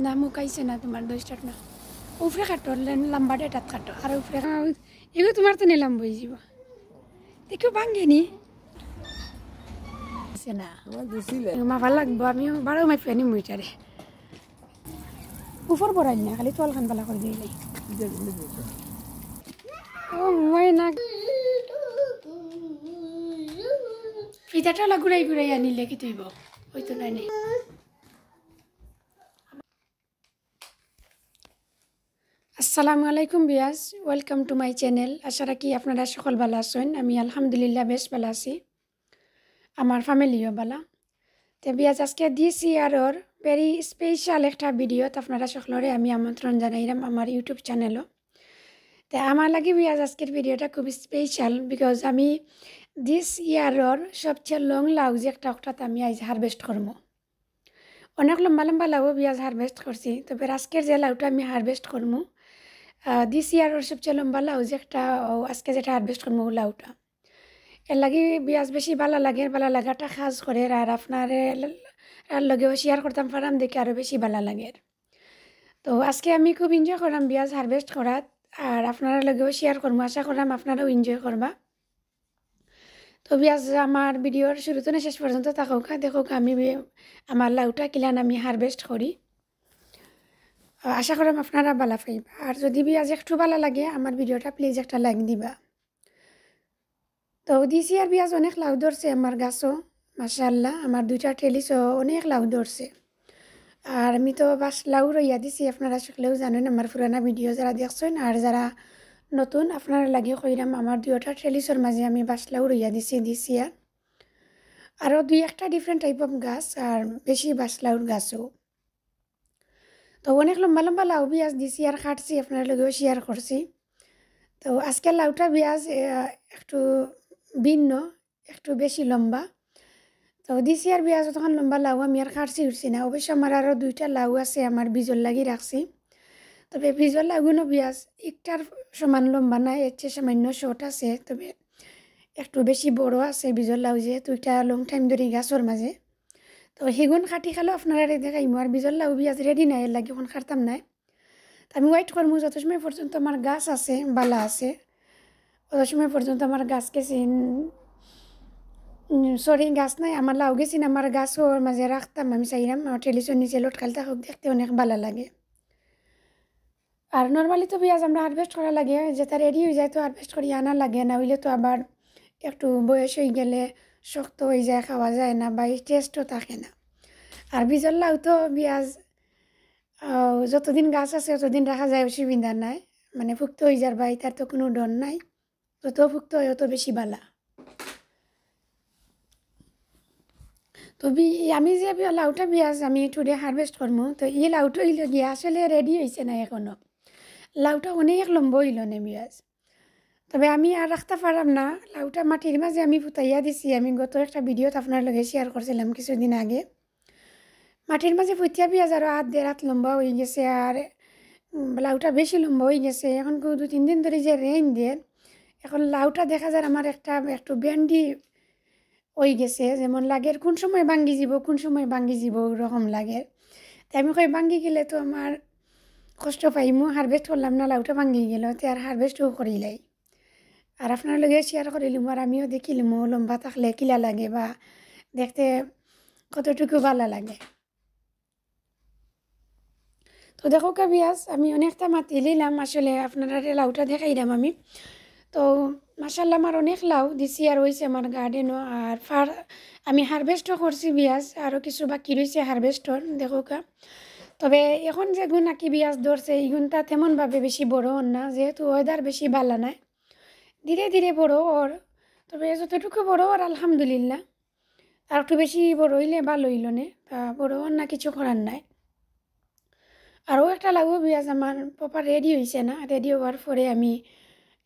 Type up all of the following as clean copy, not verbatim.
না মুকাইছে না তোমার 2 স্টার্ট না উপরে কাটো লম্বা ডেটাত কাটো আর উপরে এগুলো তোমার তো নিলাম বই যাব দেখো ভাঙ্গেনি না মাফা লাগবো আমিও বারো মাইফি আনি মুইটারে উপর পড়াই না খালি তোয়াল খান পালা করে দিই ও মই না ফিতাটা ঘুরাই ঘুরাই আনিলে কি তুইব হয়তো নাই নেই আসসালামু আলাইকুম বিয়াস ওয়েলকাম টু মাই চ্যানেল আশা রাখি আপনারা সকল ভালো আছেন আমি আলহামদুলিল্লাহ বেশ ভালো আছি আমার ফ্যামিলিও ভালো তো বিয়াস আজকে দিয়েছি আরর ভেরি স্পেশাল একটা ভিডিওত আপনারা সকলরে আমি আমন্ত্রণ জানাইলাম আমার ইউটিউব চ্যানেলও তো আমার লাগে বিয়াস আজকের ভিডিওটা খুব স্পেশাল বিকজ আমি দিস ইয়ারর সবচেয়ে লং লাউ যে একটা অক্টাতে আমি আজ হারভেস্ট করবো অনেক লম্বা লম্বা লাউ বিয়াজ হারভেস্ট করছি তবে আজকের যে লাউটা আমি হারভেস্ট করবো দিস ইয়ারর সবচেয়ে লম্বা লাউ যে একটা আজকে যেটা হারভেস্ট করবো লাউটা এর লাগে বিয়াজ বেশি ভালো লাগে ভালো লাগাটা খাস করে আর আপনার লগেও শেয়ার করতাম পারাম দেখে আরও বেশি ভালো লাগে তো আজকে আমি খুব এনজয় করলাম বিয়াজ হারভেস্ট করাত আর আপনারা লগেও শেয়ার করবো আশা করলাম আপনারাও এনজয় করবা তো বিয়াজ আমার ভিডিওর শুরুতে না শেষ পর্যন্ত থাকুক দেখুক আমি আমার লাউটা কিলান আমি হারভেস্ট করি আশা করলাম আপনারা ভালো পাইবা আর যদি বিয়াজ একটু ভালো লাগে আমার ভিডিওটা প্লিজ একটা লাইক দিবা তো দিছি আর বিয়াজ অনেক লাউ ধরছে আমার গাছও মাশাআল্লাহ আমার 2টা ট্রেলিসও অনেক লাউ ধরছে আর আমি তো বাস লাউ রইয়া দিছি আপনারা সকলেও জানেন আমার পুরানা ভিডিও যারা দেখছেন আর যারা নতুন আপনারা লাগে কইরাম আমার 2টা ট্রেলিসের মাঝে আমি বাস লাউ রইয়া দিছি আর আরও 2-1টা ডিফারেন্ট টাইপ অফ গাছ আর বেশি বাস লাউর গাছও তো অনেক লম্বা লম্বা লাউ বিয়াজ দিছি আর কাটছি আপনার লগেও শেয়ার করছি তো আজকের লাউটা বিয়াজ একটু ভিন্ন একটু বেশি লম্বা তো দিছি আর বিয়াজ তখন লম্বা লাউ আমি আর কাটছি উঠছি না অবশ্য আমার আরও 2টা লাউ আছে আমার বীজর লাগি রাখছি তবে বীজর লাউগুলো বিয়াজ একটার সমান লম্বা নাই এর চেয়ে সামান্য শর্ট আছে তবে একটু বেশি বড় আছে বীজর লাউ যেহেতু এটা লং টাইম ধরে গাছর মাঝে তো সেগুন কাটি খালো আপনারা দেখাই আর বীজর লাউ বিয়াজ রেডি নাই এর লাগে এখন কাটতাম নাই তো আমি ওয়েট করবো যত সময় পর্যন্ত আমার গাছ আছে বালা আছে অত সময় পর্যন্ত আমার গাছ গেছি সরি গাছ নাই আমার লাউ গেছি আমার গাছ ওর মাঝে রাখতাম আমি চাইলাম আমার টেলিশন নিচে লটকালতা হোক দেখতে অনেক ভালো লাগে আর নর্মালি তো বিয়াজ আমরা হারভেস্ট করা লাগে যেটা রেডি হয়ে যায় তো হারভেস্ট করি আনা লাগে না হইলে তো আবার একটু বয়স হয়ে গেলে শক্ত হয়ে যায় খাওয়া যায় না বা টেস্টও থাকে না আর বীজর লাউ তো বিয়াজ যতদিন গাছ আছে ততদিন রাখা যায় অসুবিধা নাই মানে ফুক্ত হয়ে যার বা তার তো কোনো ডর নাই যত ফুক্ত হয় অত বেশি বালা তো আমি যে লাউটা বিয়াজ আমি টুডে হারভেস্ট করবো তো এই লাউটা হইল গিয়া আসলে রেডি হয়েছে না এখনো লাউটা অনেক লম্বা হইল না বিয়াজ তবে আমি আর রাখতে পারলাম না লাউটা মাটির মাঝে আমি ফুটাইয়া দিছি আমি গত একটা ভিডিওত আপনার লগে শেয়ার করছিলাম কিছুদিন আগে মাটির মাঝে ফুটিয়া বিয়াজ আরও হাত লম্বা হয়ে গেছে আর লাউটা বেশি লম্বা হয়ে গেছে এখন 2-3 দিন ধরে যে রেইন দিয়ে এখন লাউটা দেখা যায় আমার একটু ব্যান্ডি হয়ে গেছে যেমন লাগে কোন সময় ভাঙ্গি যাব ওরকম লাগে তাই আমি কই ভাঙ্গি গেলে তো আমার কষ্ট পাই মো হারভেস্ট করলাম না লাউটা ভাঙ্গি গেল তো আর হারভেস্টও করিলাই আর আপনার লগে শেয়ার করিলাম আর আমিও দেখিলাম লম্বা থাকলে কিলা লাগে বা দেখতে কতটুকু ভালো লাগে তো দেখো বিয়াজ আমি অনেকটা মাতি নিলাম আসলে আপনারা লাউটা দেখাইলাম আমি তো মাশাআল্লাহ আমার অনেক লাউ দিছি আর হয়েছে আমার গার্ডেনও আর আমি হারভেস্টও করছি বিয়াজ আরও কিছু বাকি রয়েছে হারভেস্টর দেখো তবে এখন যেগুন নাকি বিয়াজ ধরছে এইগুনটা তেমনভাবে বেশি বড় না যেহেতু ওয়েদার বেশি ভালো নাই ধীরে ধীরে বড় ওর তবে যতটুকু বড় ওর আলহামদুলিল্লাহ আর একটু বেশি বড় হইলে ভালো হইল না তা বড় ওর না কিছু করার নাই আরও একটা লাউ বিয়াজ আমার প্রপার রেডি হয়েছে না রেডি হওয়ার পরে আমি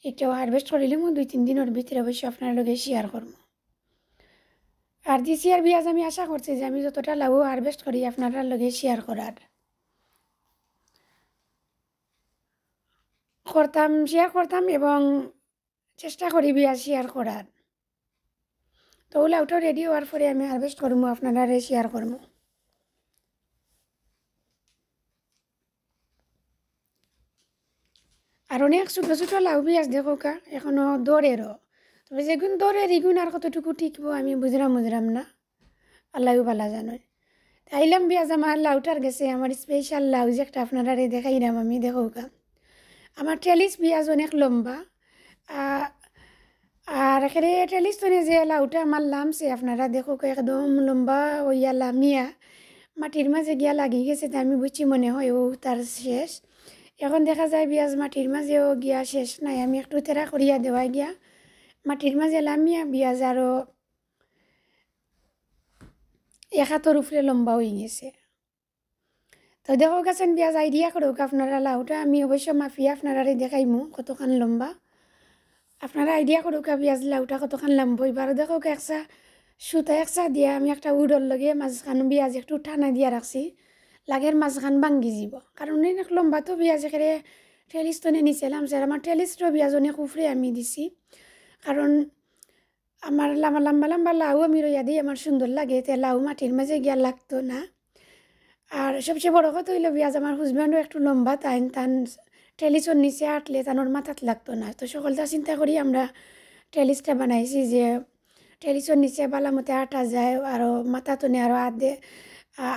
এটাও হারভেস্ট করিলাম 2-3 দিনের ভিতরে অবশ্যই আপনার লগে শেয়ার করবো আর দিছি আর বিয়াজ আমি আশা করছি যে আমি যতটা লাউ হারভেস্ট করি আপনারা লগে শেয়ার করতাম এবং চেষ্টা করি বিয়াজ শেয়ার করার তো লাউটা রেডি হওয়ার পরে আমি হারভেস্ট করবো আপনারা শেয়ার করবো আর অনেক ছোটো ছোটো লাউ পেঁয়াজ দেখো কা এখনও দৌড়েরও, তবে যেগুন দৌড়ের এগুন আর কতটুকু টিকবো আমি বুঝলাম না, আল্লাহও ভালা জানোই। আইলাম পেঁয়াজ আমার লাউটার গেছে, আমার স্পেশাল লাউ যে একটা আপনারা দেখাইলাম আমি দেখো কা। আমার ট্রেলিস পেঁয়াজ অনেক লম্বা, আর এখানে ট্রেলিস তো যে লাউটা আমার লামছে আপনারা দেখো একদম লম্বা হইয়া লামিয়া মাটির মাঝে গিয়া লাগি গেছে, তা আমি বুঝছি মনে হয় ও তার শেষ। এখন দেখা যায় পেঁয়াজ মাটির মাঝেও গিয়া শেষ নাই, আমি একটু তেরা করিয়া দেওয়া গিয়া মাটির মাঝে লামিয়া পেঁয়াজ আরও এক হাতের উপরে লম্বা হয়ে গেছে। তো দেখো গেছেন পেঁয়াজ আইডিয়া করুক আপনারা লাউটা, আমি অবশ্য মাফিয়া আপনারা দেখাইমু কতখান লম্বা, আপনারা আইডিয়া করুক পেঁয়াজ লাউটা কতখান লম্বা এবার দেখো একসা সুতা একসা দিয়া আমি একটা উডর লগে মাঝখান পেঁয়াজ একটু টানা দিয়া রাখছি, লাগের মাঝখান ভাঙ্গি যাব, কারণ অনেক লম্বা তো পেঁয়াজ এখানে ট্রেলিস তো নিয়েছিলাম স্যার, আমার ট্রেলিসটা পেঁয়াজ অনেক উফরে আমি দিছি, কারণ আমার লম্বা লম্বা লম্বা লাউ আমি রইয়া দিই আমার সুন্দর লাগে, তে লাউ মাটির মাঝে গিয়া লাগতো না। আর সবচেয়ে বড় কথা হইল পেঁয়াজ আমার হুজব্যান্ডও একটু লম্বা, তান ট্রেলিসর নিচে আটলে তানোর মাথাত লাগতো না, তো সকলটা চিন্তা করি আমরা ট্রেলিসটা বানাইছি যে ট্রেলিসর নিচে বালা মতে আটা যায়, আরও মাথা তনে আরও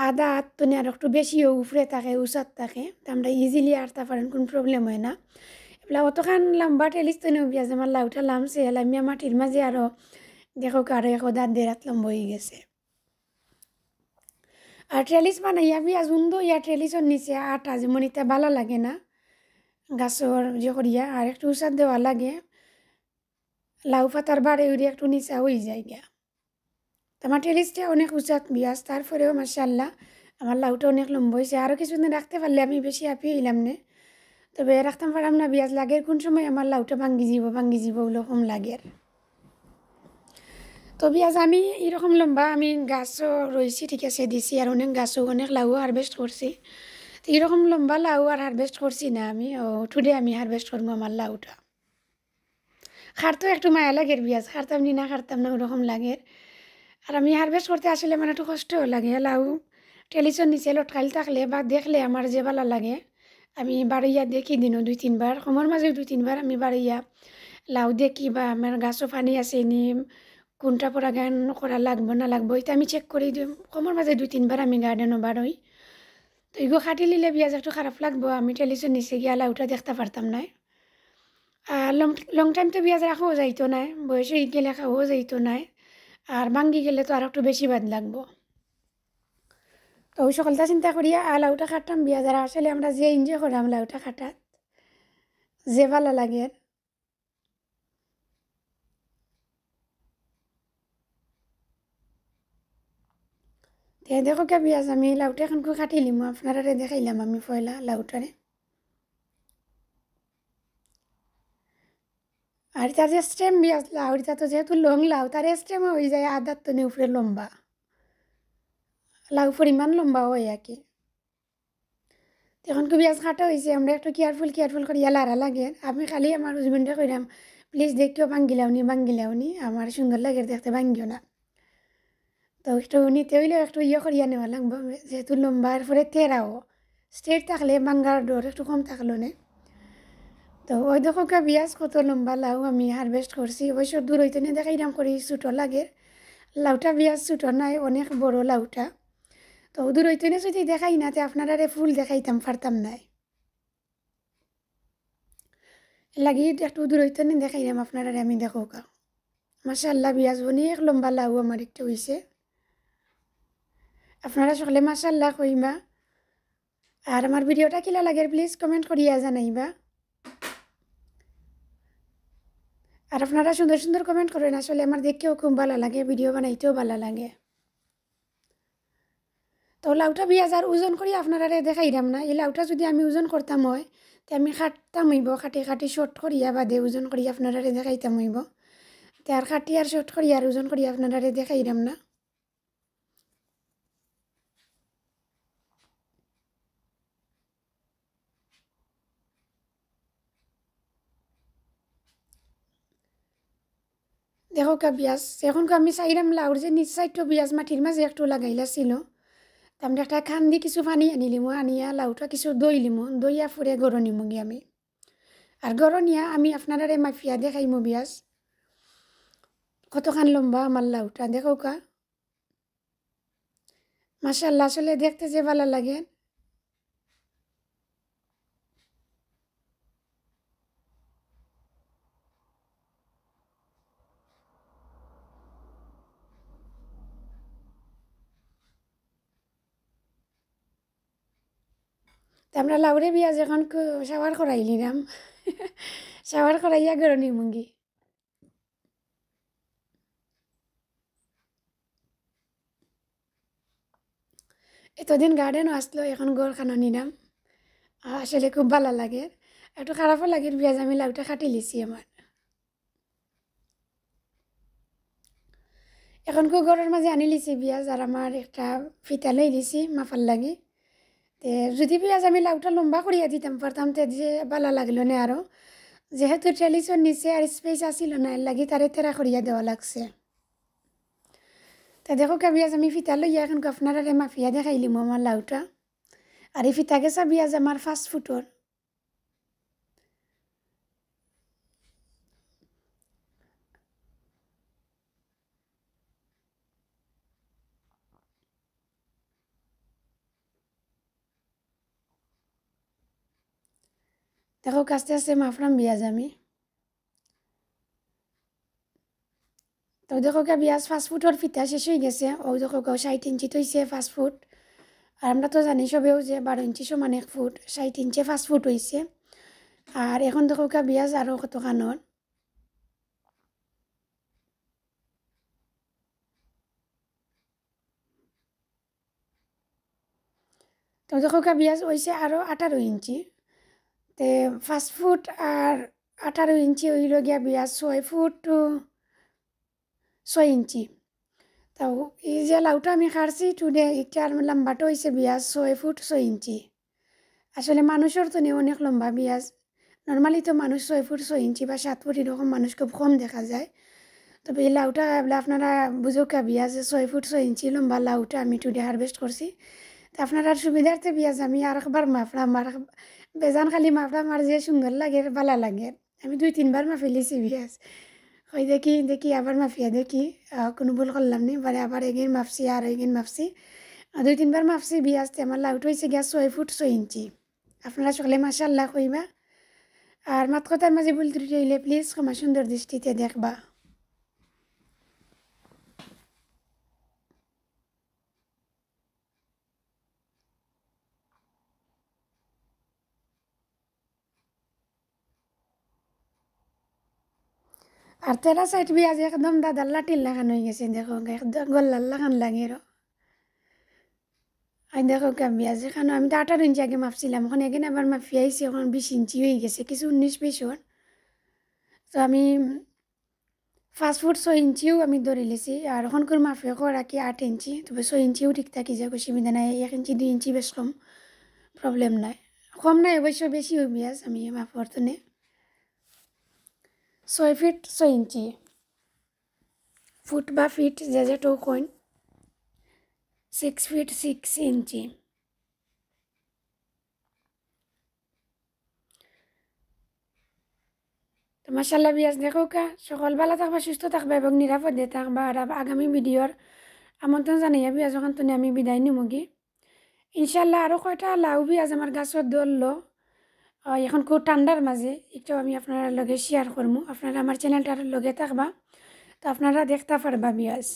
আদা হাত তনে আরও একটু বেশিও উফরে থাকে উচাত থাকে, তো আমরা ইজিলি আটতে পারেন, কোনো প্রবলেম হয় না। এগুলা অতখান লম্বা ট্রেলিস তনেও পেঁয়াজ আমার লাউটা লামছে লামিয়া মাটির মাঝে আরও দেখো আরও এক দাঁত দেড়াত লম্বা হয়ে গেছে। আর ট্রেলিস বানাইয়া পেঁয়াজ উন্দো ইয়া ট্রেলিসর নিচে আটা যেমন এটা ভালো লাগে না গাছর যে করিয়া, আর একটু উচাত দেওয়া লাগে, লাউ পাতার বাড়ে উড়ে একটু নিচা হয়ে যায় গিয়া। তো আমার ট্রেলিসটা অনেক উচাত পেঁয়াজ, তারপরেও মাশাআল্লাহ আমার লাউটা অনেক লম্বা হয়েছে, আরও কিছুদিন রাখতে পারলে আমি বেশি হ্যাপি হইলাম না, তবে রাখতাম পারলাম না পেঁয়াজ লাগের কোন সময় আমার লাউটা ভাঙ্গি যাব ওরকম লাগের। তো পেঁয়াজ আমি এরকম লম্বা আমি গাছও রয়েছি ঠিক আছে দিছি, আর অনেক গাছও অনেক লাউ হারভেস্ট করছি, তো এরকম লম্বা লাউ আর হারভেস্ট করছি না আমি, টুডে আমি হারভেস্ট করবো আমার লাউটা। খারতো একটু মায়া লাগের পেঁয়াজ, খারতাম নি না খারতাম না ওরকম লাগের, আর আমি হারভেস্ট করতে আসলে মানে একটু কষ্টও লাগে, লাউ টেলিসর নিচে লটকাইল থাকলে বা দেখলে আমার যে ভালো লাগে, আমি বাড়িয়া দেখি দিনও 2-3 বার, সময়ের মাঝে 2-3 বার আমি বাড়িয়া লাউ দেখি, বা আমার গাছও পানি আছে নি, কোনটা পরা গান করা লাগবো না লাগবো এটা আমি চেক করি দিই, সময়ের মাঝে 2-3 বার আমি গার্ডেনও বাড়ই। তো এগো খাটি নিলে পেঁয়াজ একটু খারাপ লাগবো, আমি টেলিসর নিচে গিয়া লাউটা দেখতে পারতাম না। আর লং টাইম তো পেঁয়াজ রাখাও যাইতো না, বয়স হয়ে গেলে খাওয়াও যাইতো না, আর ভাঙ্গি গেলে তো আর একটু বেশি বাদ লাগবো। তো ওই সকলটা চিন্তা করিয়া লাউটা কাটতাম পেঁয়াজ, আর আসলে আমরা যে এনজয় করাম লাউটা কাটাত যে ভালো লাগে। দেখো কে পেঁয়াজ আমি লাউটা এখন কাটিলিম, আপনারা দেখাইলাম আমি পয়লা লাউটারে, আর তার যে স্টেম পেঁয়াজ লাউ এটা তো যেহেতু লং লাউ তার স্টেমও হয়ে যায় আদার তো উপরে লম্বা, লাউ পরিমাণ লম্বা হয় আর কি। এখন পেঁয়াজ কাটা হয়েছে, আমরা একটু কেয়ারফুল করিয়া লাড়া লাগে, আমি খালি আমার হাজবেন্ডে কইলাম প্লিজ দেখিও ভাঙ্গিলাওনি আমার সুন্দর লাগে দেখতে ভাঙ্গিও না, তো একটু নিতে হইলেও একটু করিয়া নেওয়া লাগবো, যেহেতু লম্বার পরে তেরাও স্ট্রেট থাকলে ভাঙ্গার ডর একটু কম থাকলো না। তো ওই দেখো পেঁয়াজ কত লম্বা লাউ আমি হারভেস্ট করছি, অবশ্য দূর হইতে নিয়ে দেখাইলাম করি ছোটো লাগে, লাউটা পেঁয়াজ ছোটো নাই অনেক বড় লাউটা, তো দূর হইতে নিয়ে যদি দেখাই না তো আপনারা ফুল দেখাইতাম পারতাম নাই, লাগি একটু দূর হইতে নিয়ে দেখাইলাম আপনারা আমি দেখো কা। মাশাআল্লাহ পেঁয়াজ অনেক লম্বা লাউ আমার একটা হয়েছে, আপনারা সকলে মাশাআল্লাহ কইবা, আর আমার ভিডিওটা কিলা লাগে প্লিজ কমেন্ট করিয়া জানাইবা, আর আপনারা সুন্দর সুন্দর কমেন্ট করেন, আসলে আমার দেখতেও খুব ভালো লাগে, ভিডিও বানাইতেও ভালো লাগে। তো লাউটা পেঁয়াজ আর ওজন করি আপনারা দেখাইলাম না, এই লাউটা যদি আমি ওজন করতাম হয় তো আমি কাটতাম হইব, কাটি শর্ট করিয়া বাদে ওজন করি আপনারা দেখাইতাম হইব, তো আর কাটি আর শর্ট করি আর ওজন করি আপনারা দেখাইলাম না। দেখো কা পেঁয়াজ এখন আমি চাইলাম লাউর যে নিচ সাইডটা পেঁয়াজ মাটির মাঝে একটু লাগাইলা ছিল, তো আমরা একটা খান দিয়ে কিছু পানি আনিলিমো, আনিয়া লাউটা কিছু দই লিমো, দইয়া ফুরে গরো নিমো গিয়ে আমি, আর গরনিয়া আমি আপনারা মাফিয়া দেখাইমু বিয়াস কতখান লম্বা আমার লাউটা দেখো কা মাশাআল্লাহ আসলে দেখতে যে ভালো লাগে। তা আমরা লাউরে বিয়াজ এখন শাওয়ার করাই নিলাম শাওয়ার করাইয়া গরনি মুঙ্গি এতদিন গার্ডেনও আসলো এখন গড়খানো নিলাম আসলে খুব ভালো লাগে একটু খারাপও লাগে বিয়াজ আমি লাউটা কাটি লিছি আমার এখন গড়ের মাঝে আনি লিছি বিয়াজ আর আমার একটা ফিতা লই লিছি মাফার লাগে তে যদি বিয়াজ আমি লাউটা লম্বা করিয়া দিতাম পারতাম তে যে ভালো লাগলো না আরও যেহেতু ট্রেলিসর নিচে আর স্পেস আসিল না এর লাগি তারে তেরা করিয়া দেওয়া লাগছে। তা দেখো বিয়াজ আমি ফিতা লইয়া এখন আপনারা মাফিয়া দেখাইলিম আমার লাউটা আর এই ফিতা গেছা বিয়াজ আমার ফাস্ট ফুডর দেখো আস্তে আস্তে মাফরাম বিয়াজ আমি তো দেখো বিয়াজ ফাস্টফুডর ফিতা শেষ হয়ে গেছে ও দেখো 60 ইঞ্চি হয়েছে ফাস্টফুড আর আমরা তো জানি সবেও যে 12 ইঞ্চি সমান 1 ফুট 60 ইঞ্চি ফাস্টফুড হয়েছে আর এখন দেখো বিয়াজ আরও কতখানোর তো দেখো বিয়াজ হয়েছে আরও 18 ইঞ্চি তে ফাস্টফুড আর 18 ইঞ্চি হইল গিয়া বিয়াজ 6 ফুট টু 6 ইঞ্চি তো এই যে লাউটা আমি খাড়ছি টুডে এটার লম্বাটা হয়েছে বিয়াজ 6 ফুট 6 ইঞ্চি আসলে মানুষের তো নেই অনেক লম্বা বিয়াজ নর্মালি তো মানুষ 6 ফুট 6 ইঞ্চি বা 7 ফুট এরকম মানুষ খুব কম দেখা যায় তবে এই লাউটা আপনারা বুঝোকা বিয়াজ 6 ফুট 6 ইঞ্চি লম্বা লাউটা আমি টুডে হারভেস্ট করছি তো আপনার সুবিধার্থে বিয়াজ আমি আর একবার মাফলাম আর বেজান খালি মাফলাম আর যে সুন্দর লাগে ভালো লাগে আমি 2-3 বার মাফি লিছি বিয়াজ হয় দেখি দেখি আবার মাফিয়া দেখি কোনো ভুল করলাম নি বারে আবার এগিন মাফছি আর এগিন মাফছি 2-3 বার মাফছি বিয়াজতে আমার লাউটা হয়েছে গিয়া 6 ফুট 6 ইঞ্চি আপনারা সকলে মাশাআল্লাহ কইবা আর মাত কথার মাঝে ভুল ত্রুটি হইলে প্লিজ ক্ষমা সুন্দর দৃষ্টিতে দেখবা। আর তেরা সাইড বিয়াজ একদম দাদার লাঠির লাগান হয়ে গেছে দেখো একদম গল্লার লাগান লাগে আর দেখো বিয়াজ এখানে আমি তো 18 ইঞ্চি আগে মাপছিলাম এখন এখানে আবার মাফি আইছি এখন 20 ইঞ্চি হয়ে গেছে কিছু 19-20 তো আমি ফাস্টফুড 6 ইঞ্চিও আমি ধরে লিছি আর এখনকার মাফিয়া করা কি 8 ইঞ্চি তবে 6 ইঞ্চিও ঠিক থাকি যায় অসুবিধা নাই 1 ইঞ্চি 2 ইঞ্চি বেশ কম প্রবলেম নাই কম নাই অবশ্য বেশি হই বিয়াজ আমি মাফ করতনে 6 ফিট 6 ইঞ্চি ফুট বা ফিট যে যে টো কইন 6 ফিট 6 ইঞ্চি তো মাশাআল্লাহ বিয়াজ দেখো সকল ভালো থাকবা সুস্থ থাকবা এবং নিরাপদে থাকবা আর আগামী ভিডিওর আমন্ত্রণ জানাইয়া বিয়াজ ওখান তো আমি বিদায় নিমগি ইনশাল্লাহ আরও কয়টা লাউ বিয়াজ আমার গাছত ধরলো এখন খুব ঠান্ডার মাঝে একটু আমি আপনার লগে শেয়ার করবো আপনারা আমার চ্যানেলটার লগে থাকবা তো আপনারা দেখতে পারবা বিয়াজ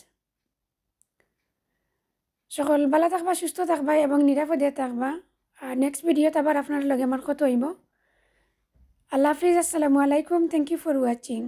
সকল ভালো থাকবা সুস্থ থাকবা এবং নিরাপদে থাকবা আর নেক্সট ভিডিওত আবার আপনার লগে আমার কত হইব আল্লাহ হাফিজ আসসালামু আলাইকুম থ্যাংক ইউ ফর ওয়াচিং।